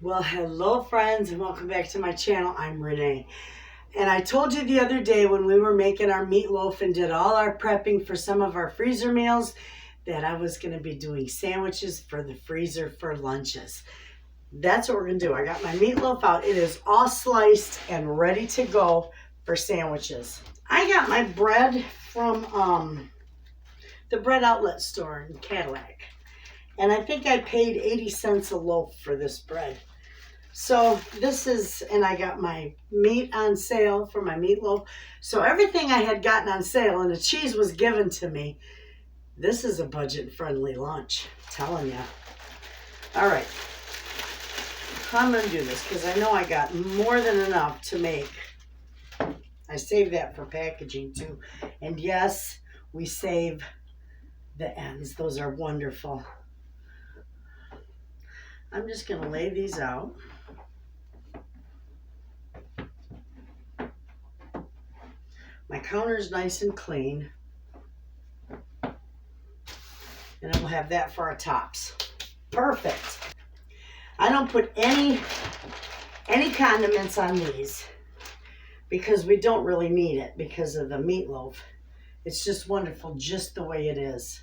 Well, hello friends and welcome back to my channel. I'm Renee. And I told you the other day when we were making our meatloaf and did all our prepping for some of our freezer meals that I was going to be doing sandwiches for the freezer for lunches. That's what we're going to do. I got my meatloaf out. It is all sliced and ready to go for sandwiches. I got my bread from the bread outlet store in Cadillac. And I think I paid 80 cents a loaf for this bread. So this is, and I got my meat on sale for my meatloaf. So everything I had gotten on sale and the cheese was given to me. This is a budget-friendly lunch, I'm telling you. All right, I'm going to do this because I know I got more than enough to make. I saved that for packaging too. And yes, we save the ends. Those are wonderful. I'm just going to lay these out. My counter's nice and clean. And then we'll have that for our tops. Perfect. I don't put any condiments on these because we don't really need it because of the meatloaf. It's just wonderful just the way it is.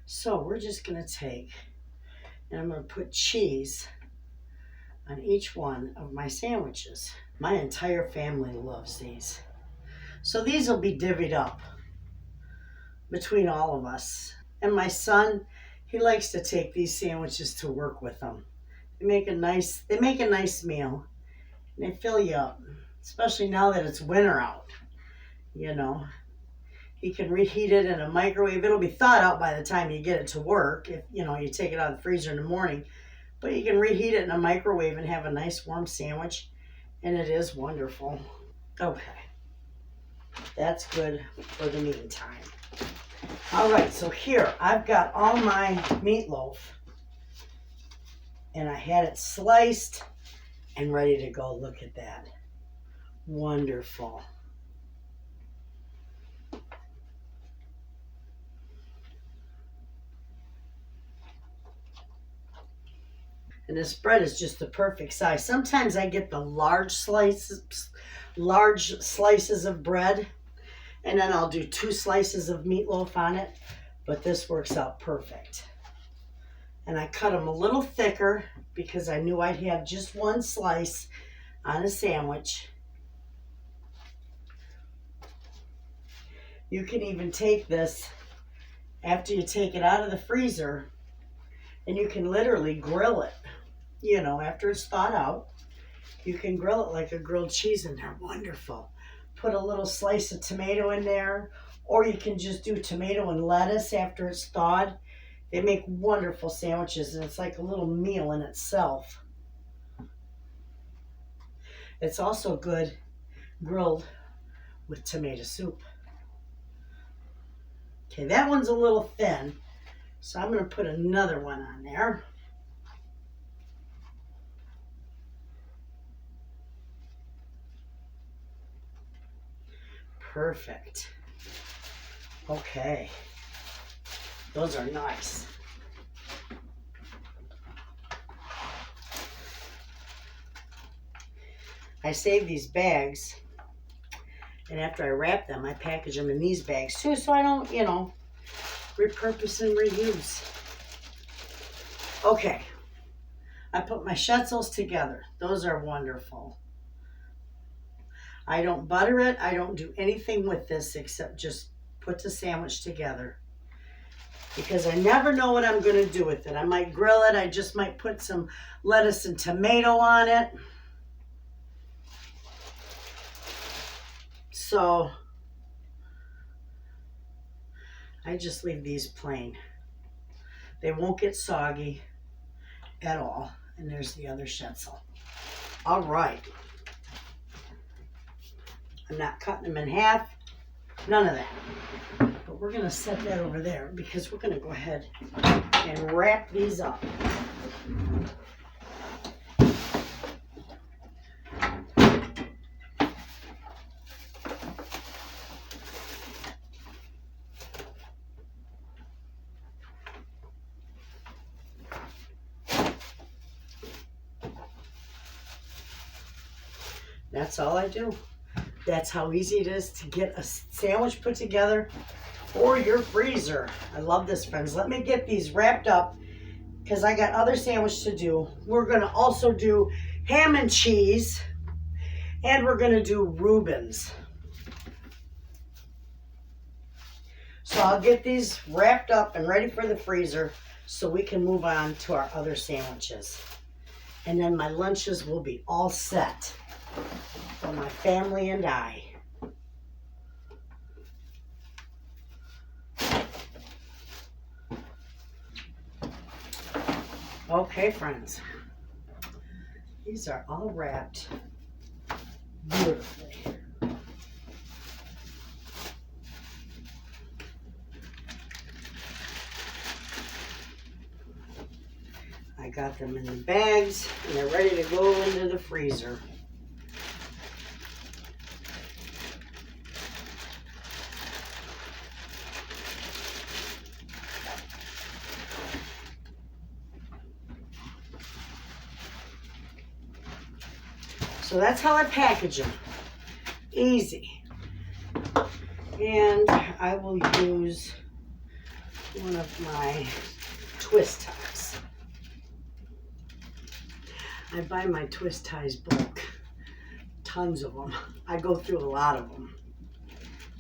So we're just going to take, and I'm going to put cheese on each one of my sandwiches. My entire family loves these. So these will be divvied up between all of us. And my son, he likes to take these sandwiches to work with him. They make a nice meal. And they fill you up, especially now that it's winter out. You know, he can reheat it in a microwave. It'll be thawed out by the time you get it to work. If you take it out of the freezer in the morning, but you can reheat it in a microwave and have a nice warm sandwich, and it is wonderful. Okay, that's good for the meantime. All right, so here I've got all my meatloaf, and I had it sliced and ready to go. Look at that. Wonderful. And this bread is just the perfect size. Sometimes I get the large slices of bread, and then I'll do 2 slices of meatloaf on it, but this works out perfect. And I cut them a little thicker because I knew I'd have just 1 slice on a sandwich. You can even take this after you take it out of the freezer, and you can literally grill it. After it's thawed out, you can grill it like a grilled cheese, and they're wonderful. Put a little slice of tomato in there, or you can just do tomato and lettuce after it's thawed. They make wonderful sandwiches, and it's like a little meal in itself. It's also good grilled with tomato soup. Okay, that one's a little thin, so I'm going to put another one on there. Perfect. Okay. Those are nice. I save these bags, and after I wrap them, I package them in these bags too, so I don't, repurpose and reuse. Okay. I put my schetzels together. Those are wonderful. I don't butter it. I don't do anything with this except just put the sandwich together because I never know what I'm going to do with it. I might grill it. I just might put some lettuce and tomato on it. So I just leave these plain. They won't get soggy at all. And there's the other schnitzel. All right. I'm not cutting them in half. None of that. But we're going to set that over there because we're going to go ahead and wrap these up. That's all I do. That's how easy it is to get a sandwich put together for your freezer. I love this, friends. Let me get these wrapped up because I got other sandwich to do. We're going to also do ham and cheese, and we're going to do Reubens. So I'll get these wrapped up and ready for the freezer so we can move on to our other sandwiches. And then my lunches will be all set for my family and I. Okay, friends. These are all wrapped beautifully. I got them in the bags and they're ready to go into the freezer. So that's how I package them. Easy. And I will use one of my twist ties. I buy my twist ties bulk. Tons of them. I go through a lot of them.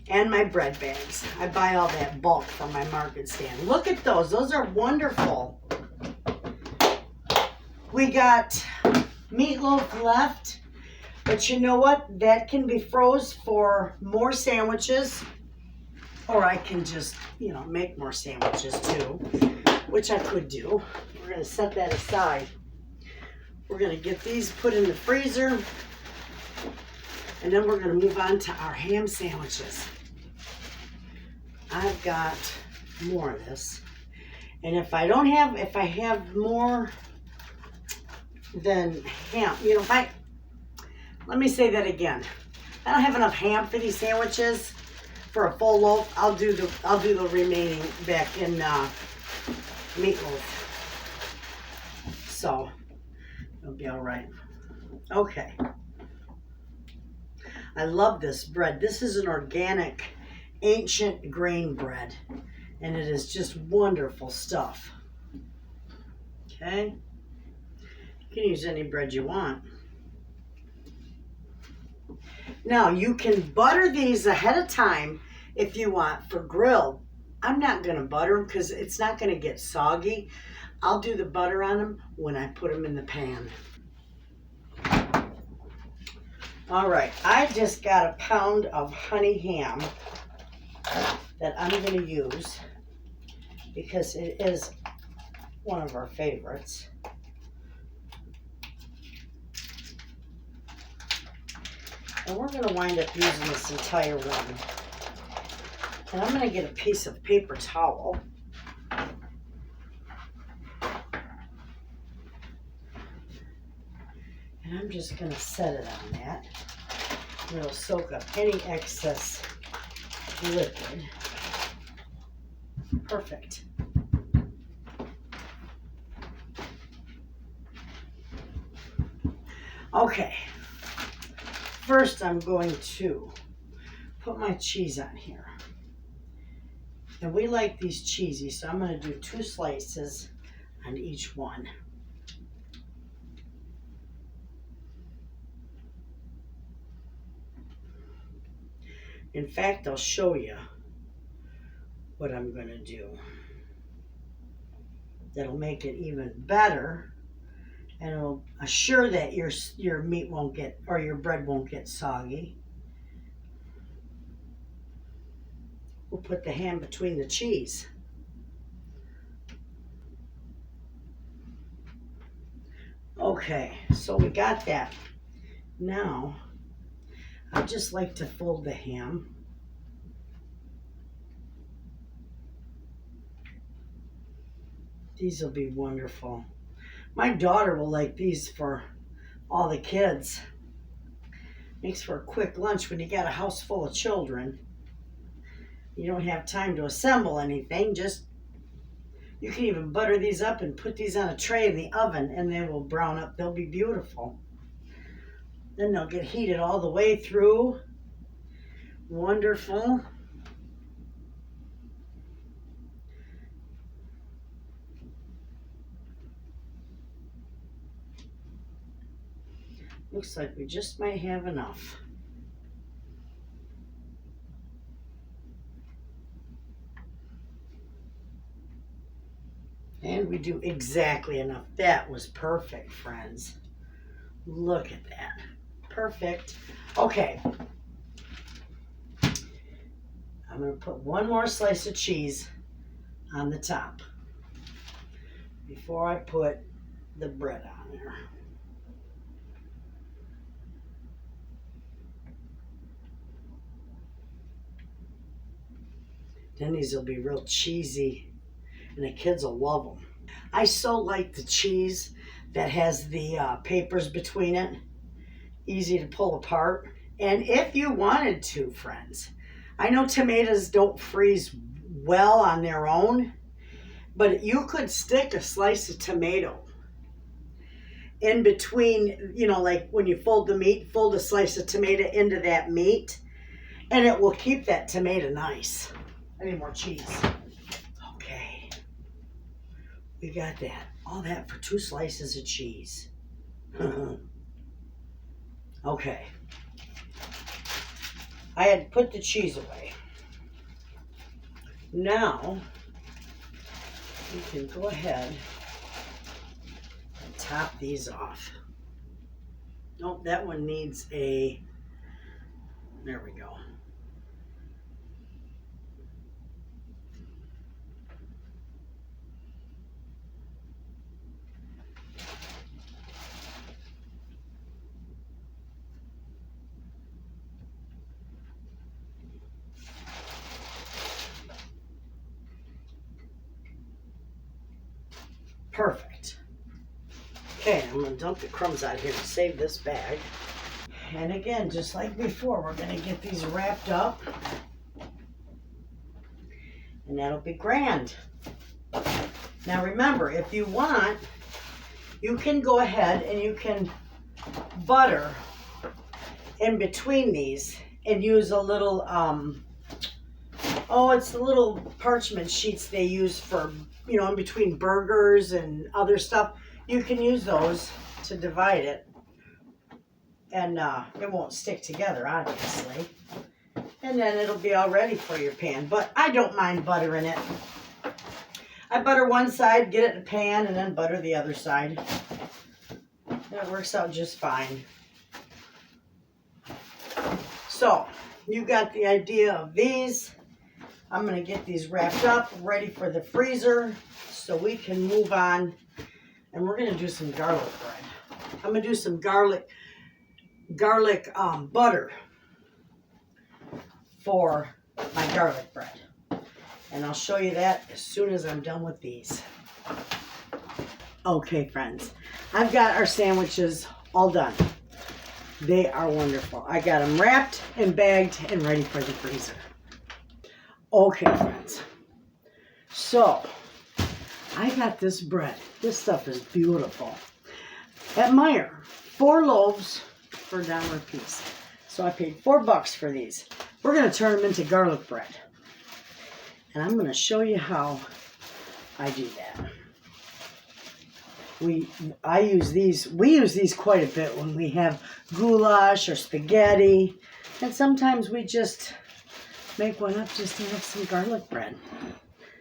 And my bread bags. I buy all that bulk from my market stand. Look at those. Those are wonderful. We got meatloaf left. But you know what? That can be froze for more sandwiches. Or I can just, make more sandwiches too. Which I could do. We're going to set that aside. We're going to get these put in the freezer. And then we're going to move on to our ham sandwiches. I've got more of this. And if I have more than ham, let me say that again. I don't have enough ham for these sandwiches for a full loaf. I'll do the remaining back in meatloaf. So it'll be all right. Okay. I love this bread. This is an organic, ancient grain bread, and it is just wonderful stuff. Okay. You can use any bread you want. Now, you can butter these ahead of time if you want for grilled. I'm not going to butter them because it's not going to get soggy. I'll do the butter on them when I put them in the pan. All right, I just got a pound of honey ham that I'm going to use because it is one of our favorites. And we're going to wind up using this entire one. And I'm going to get a piece of paper towel. And I'm just going to set it on that. And it'll soak up any excess liquid. Perfect. Okay. First, I'm going to put my cheese on here. And we like these cheesy, so I'm going to do 2 slices on each one. In fact, I'll show you what I'm going to do. That'll make it even better. And it'll assure that your meat won't get, or your bread won't get soggy. We'll put the ham between the cheese. Okay, so we got that. Now, I just like to fold the ham. These will be wonderful. My daughter will like these for all the kids. Makes for a quick lunch when you got a house full of children. You don't have time to assemble anything. You can even butter these up and put these on a tray in the oven and they will brown up. They'll be beautiful. Then they'll get heated all the way through. Wonderful. Looks like we just might have enough. And we do exactly enough. That was perfect, friends. Look at that. Perfect. Okay. I'm going to put one more slice of cheese on the top before I put the bread on there. Then these will be real cheesy, and the kids will love them. I so like the cheese that has the papers between it. Easy to pull apart. And if you wanted to, friends, I know tomatoes don't freeze well on their own, but you could stick a slice of tomato in between, you know, like when you fold the meat, fold a slice of tomato into that meat, and it will keep that tomato nice. I need more cheese. Okay. We got that. All that for 2 slices of cheese. Okay. I had put the cheese away. Now, you can go ahead and top these off. Nope, that one needs a, there we go. Perfect. Okay, I'm going to dump the crumbs out here to save this bag. And again, just like before, we're going to get these wrapped up. And that'll be grand. Now remember, if you want, you can go ahead and you can butter in between these and use a little, it's the little parchment sheets they use for, you know, in between burgers and other stuff. You can use those to divide it, and it won't stick together, obviously. And then it'll be all ready for your pan. But I don't mind buttering it. I butter one side, get it in a pan, and then butter the other side. That works out just fine. So, you got the idea of these. I'm going to get these wrapped up, ready for the freezer, so we can move on. And we're going to do some garlic bread. I'm going to do some garlic butter for my garlic bread. And I'll show you that as soon as I'm done with these. Okay, friends. I've got our sandwiches all done. They are wonderful. I got them wrapped and bagged and ready for the freezer. Okay, friends. So, I got this bread. This stuff is beautiful. At Meijer, 4 loaves for $1 a piece. So I paid $4 for these. We're going to turn them into garlic bread. And I'm going to show you how I do that. We use these quite a bit when we have goulash or spaghetti. And sometimes we just make one up just to have some garlic bread.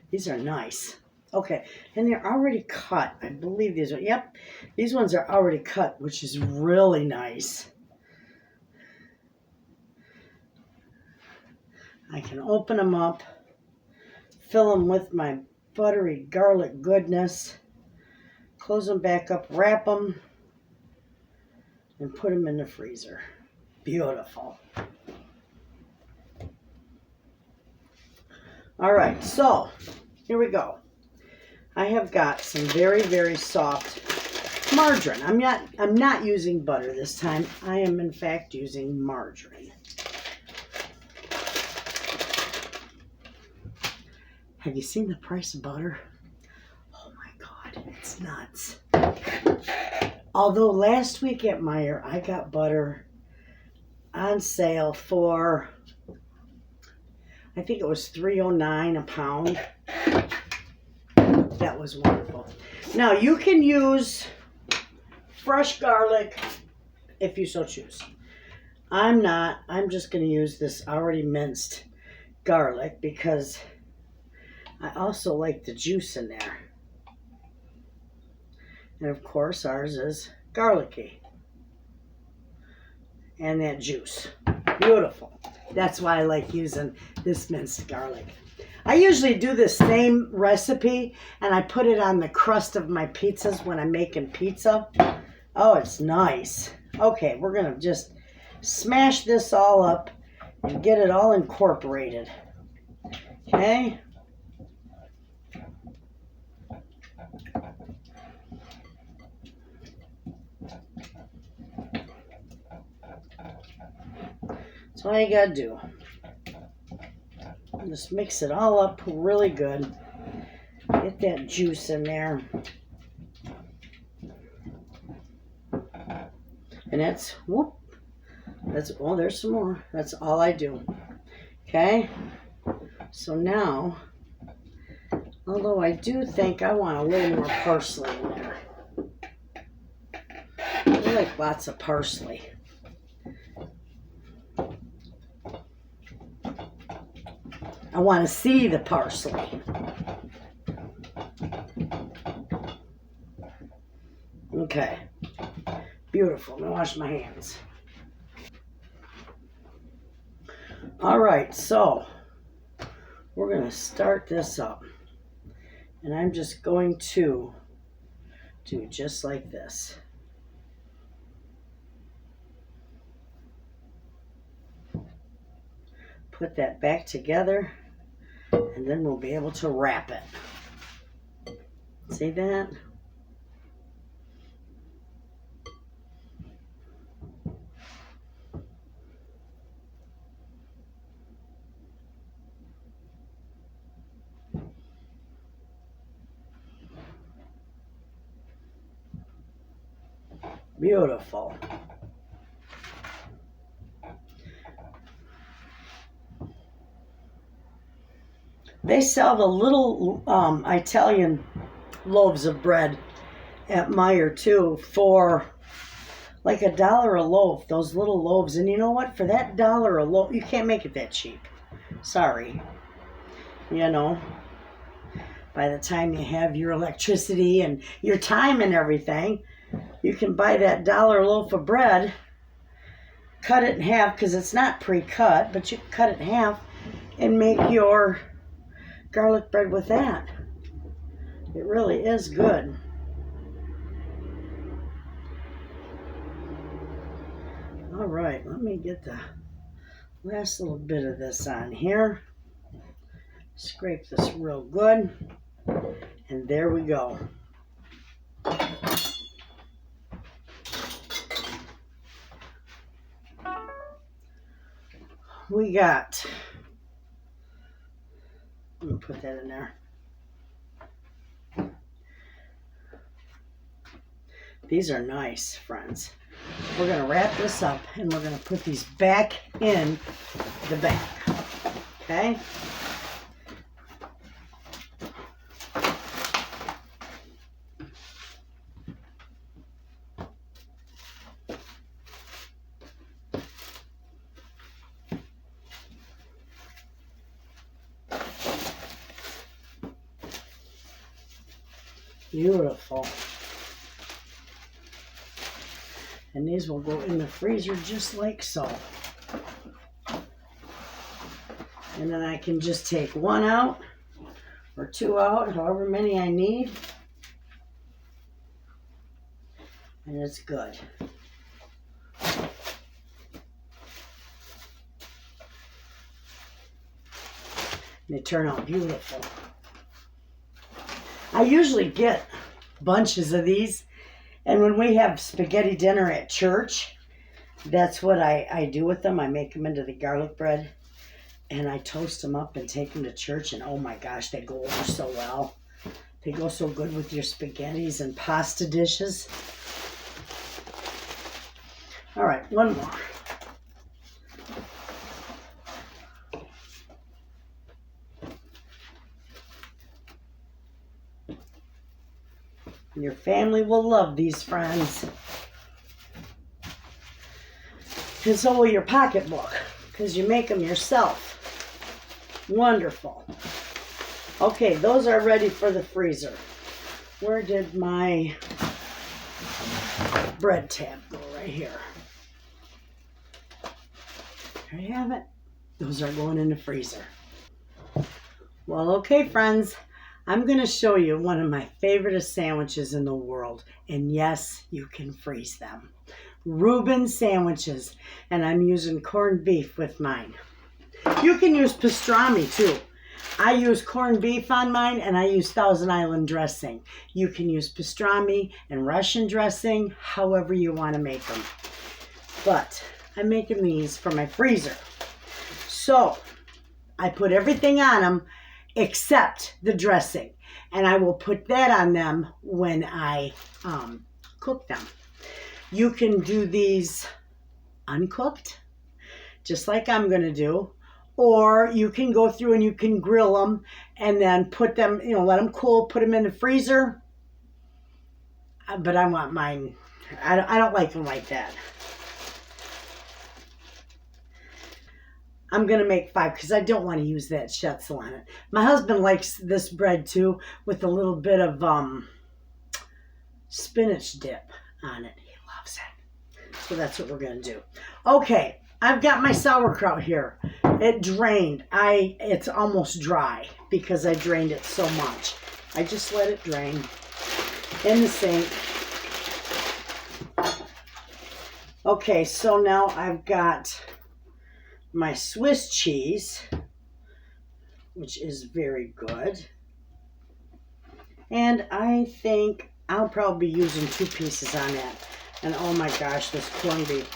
These are nice. Okay, and they're already cut. I believe these are, yep, these ones are already cut, which is really nice. I can open them up, fill them with my buttery garlic goodness, close them back up, wrap them, and put them in the freezer. Beautiful. All right, so here we go. I have got some very, very soft margarine. I'm not using butter this time. I am in fact using margarine. Have you seen the price of butter? Oh my God, it's nuts. Although last week at Meijer, I got butter on sale for, I think it was $3.09 a pound. That was wonderful. Now you can use fresh garlic if you so choose. I'm not. I'm just going to use this already minced garlic because I also like the juice in there. And of course ours is garlicky. And that juice. Beautiful. That's why I like using this minced garlic. I usually do the same recipe and I put it on the crust of my pizzas when I'm making pizza. Oh, it's nice. Okay, we're going to just smash this all up and get it all incorporated. Okay. That's all you gotta do. Just mix it all up really good. Get that juice in there. And that's, whoop. That's, oh, there's some more. That's all I do. Okay. So now, although I do think I want a little more parsley in there. I like lots of parsley. I want to see the parsley. Okay. Beautiful. I'm going to wash my hands. All right, so we're going to start this up. And I'm just going to do just like this. Put that back together, and then we'll be able to wrap it. See that? Beautiful. They sell the little Italian loaves of bread at Meijer too for like $1 a loaf, those little loaves. And you know what? For that $1 a loaf, you can't make it that cheap. Sorry. You know, by the time you have your electricity and your time and everything, you can buy that $1 loaf of bread, cut it in half because it's not pre-cut, but you can cut it in half and make your garlic bread with that. It really is good. All right, let me get the last little bit of this on here. Scrape this real good. And there we go. We got, I'm going to put that in there. These are nice, friends. We're going to wrap this up and we're going to put these back in the bag. Okay? Beautiful. And these will go in the freezer just like so. And then I can just take one out or two out, however many I need. And it's good. They turn out beautiful. I usually get bunches of these, and when we have spaghetti dinner at church, that's what I do with them. I make them into the garlic bread, and I toast them up and take them to church, and oh my gosh, they go over so well. They go so good with your spaghettis and pasta dishes. All right, one more. Your family will love these, friends. And so will your pocketbook, because you make them yourself. Wonderful. Okay, those are ready for the freezer. Where did my bread tab go? Right here. There you have it. Those are going in the freezer. Well, okay, friends. I'm going to show you one of my favorite sandwiches in the world. And yes, you can freeze them. Reuben sandwiches. And I'm using corned beef with mine. You can use pastrami too. I use corned beef on mine, and I use Thousand Island dressing. You can use pastrami and Russian dressing, however you want to make them. But I'm making these for my freezer. So I put everything on them except the dressing. And I will put that on them when I cook them. You can do these uncooked, just like I'm going to do. Or you can go through and you can grill them and then put them, let them cool, put them in the freezer. But I want mine, I don't like them like that. I'm going to make 5 because I don't want to use that schnitzel on it. My husband likes this bread too with a little bit of spinach dip on it. He loves it. So that's what we're going to do. Okay, I've got my sauerkraut here. It drained. It's almost dry because I drained it so much. I just let it drain in the sink. Okay, so now I've got my Swiss cheese, which is very good. And I think I'll probably be using 2 pieces on that. And oh my gosh, this corned beef.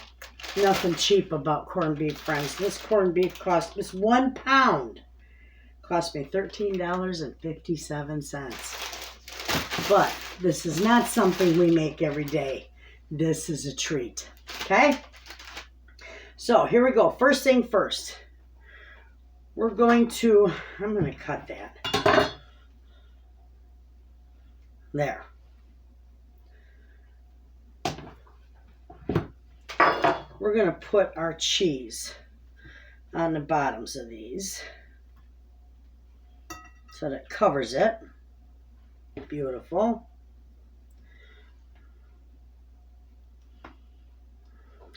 Nothing cheap about corned beef, friends. This corned beef cost, this 1 pound cost me $13.57. But this is not something we make every day. This is a treat. Okay? So here we go. First thing first. I'm going to cut that. There. We're going to put our cheese on the bottoms of these so that it covers it. Beautiful.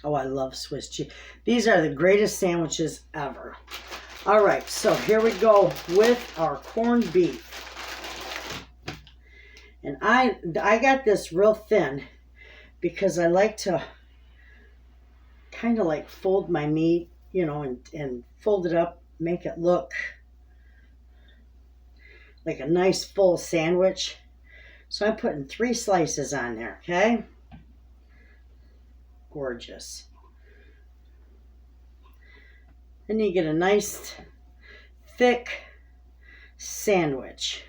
Oh, I love Swiss cheese. These are the greatest sandwiches ever. All right, so here we go with our corned beef. And I got this real thin because I like to kind of like fold my meat, and fold it up, make it look like a nice full sandwich. So I'm putting 3 slices on there, okay? Gorgeous. Then you get a nice thick sandwich.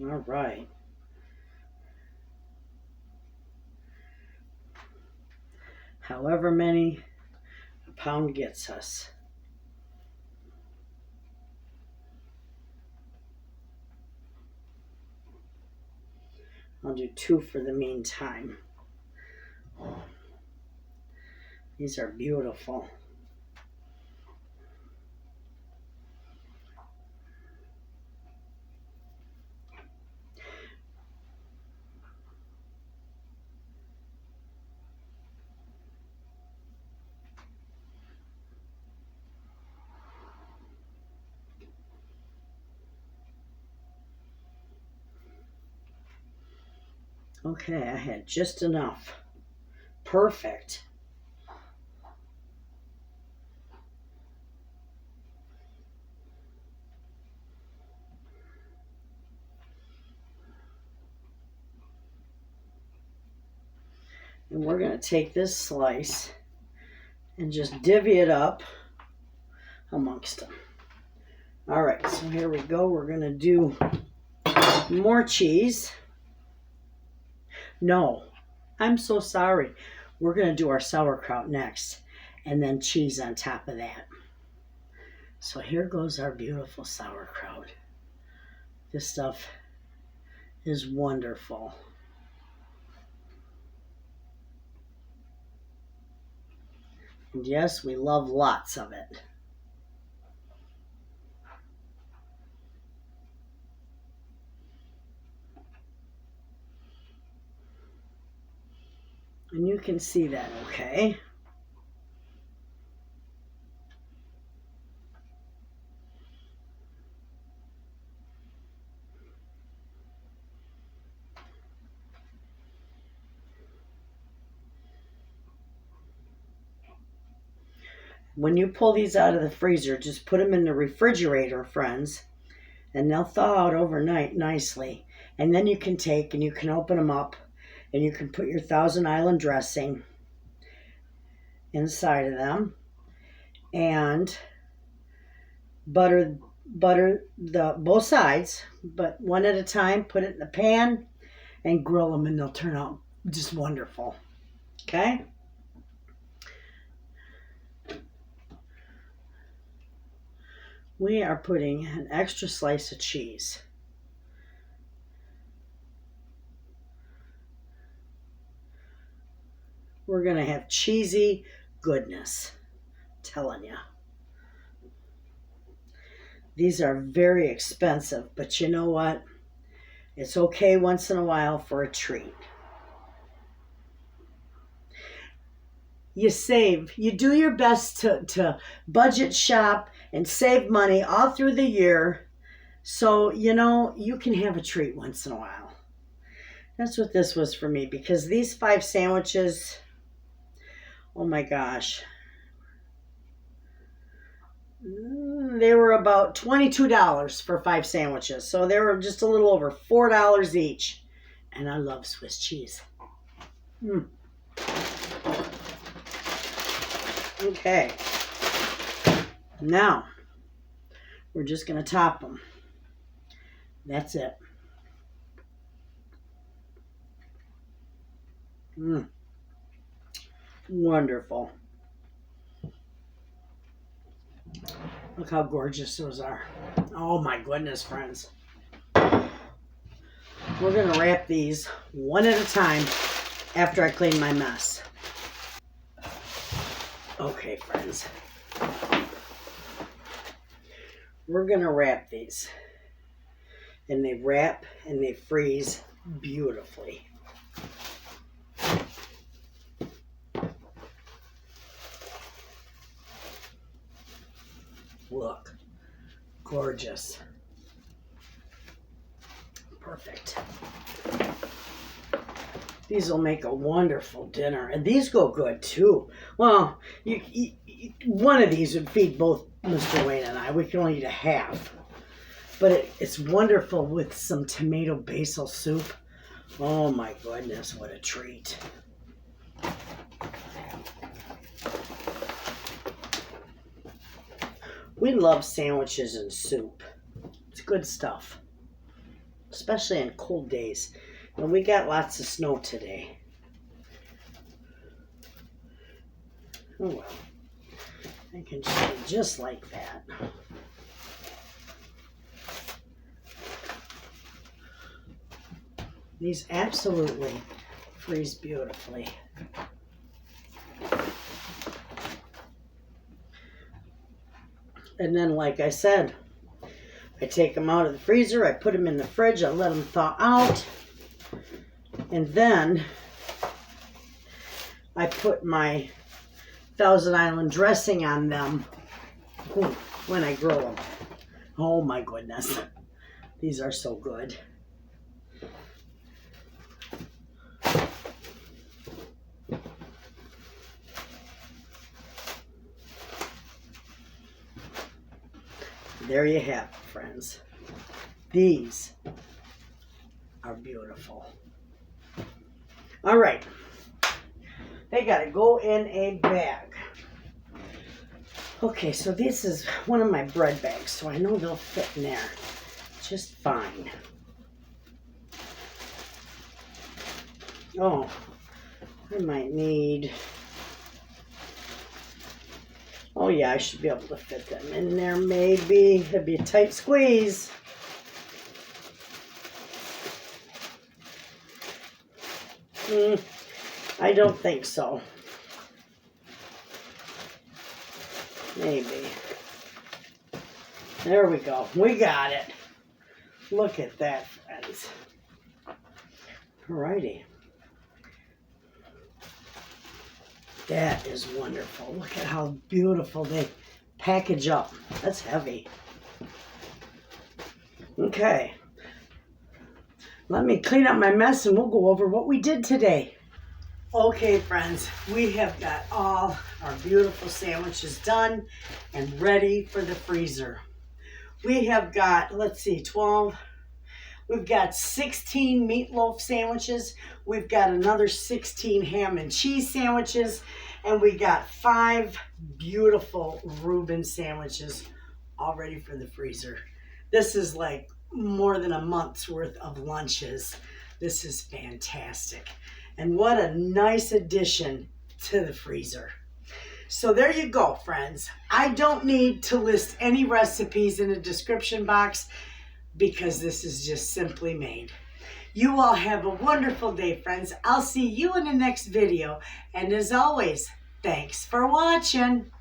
All right. However many a pound gets us. I'll do 2 for the meantime. These are beautiful. Okay, I had just enough. Perfect. And we're going to take this slice and just divvy it up amongst them. All right, so here we go. We're going to do more cheese. No, I'm so sorry. We're going to do our sauerkraut next, and then cheese on top of that. So here goes our beautiful sauerkraut. This stuff is wonderful. And yes, we love lots of it. And you can see that, okay? When you pull these out of the freezer, just put them in the refrigerator, friends, and they'll thaw out overnight nicely. And then you can take and you can open them up, and you can put your Thousand Island dressing inside of them, and butter the both sides, but one at a time. Put it in the pan and grill them, and they'll turn out just wonderful. Okay? We are putting an extra slice of cheese. We're going to have cheesy goodness. I'm telling you. These are very expensive, but you know what? It's okay once in a while for a treat. You save. You do your best to budget shop and save money all through the year, so you know you can have a treat once in a while. That's what this was for me, because these 5 sandwiches, oh my gosh, they were about $22 for 5 sandwiches, so they were just a little over $4 each, and I love Swiss cheese. Okay, now we're just going to top them. That's it. Wonderful. Look how gorgeous those are. Oh my goodness, friends. We're going to wrap these one at a time after I clean my mess. Okay, friends. We're going to wrap these. And they wrap and they freeze beautifully. Look, gorgeous. Perfect. These will make a wonderful dinner, and these go good too. Well, one of these would feed both Mr. Wayne and I. We can only eat a half, but it's wonderful with some tomato basil soup. Oh my goodness, what a treat. We love sandwiches and soup. It's good stuff, especially on cold days. And we got lots of snow today. Oh well, I can just like that. These absolutely freeze beautifully. And then, like I said, I take them out of the freezer, I put them in the fridge, I let them thaw out, and then I put my Thousand Island dressing on them when I grill them. Oh my goodness, these are so good. There you have it, friends. These are beautiful. All right. They got to go in a bag. Okay, so this is one of my bread bags, so I know they'll fit in there just fine. Oh, I might need, oh yeah, I should be able to fit them in there maybe. It'd be a tight squeeze. I don't think so. Maybe. There we go. We got it. Look at that, friends. Alrighty. That is wonderful. Look at how beautiful they package up. That's heavy. Okay. Let me clean up my mess and we'll go over what we did today. Okay, friends, we have got all our beautiful sandwiches done and ready for the freezer. We have got, let's see, 12. We've got 16 meatloaf sandwiches. We've got another 16 ham and cheese sandwiches. And we got 5 beautiful Reuben sandwiches all ready for the freezer. This is like more than a month's worth of lunches. This is fantastic. And what a nice addition to the freezer. So there you go, friends. I don't need to list any recipes in the description box because this is just simply made. You all have a wonderful day, friends. I'll see you in the next video. And as always, thanks for watching.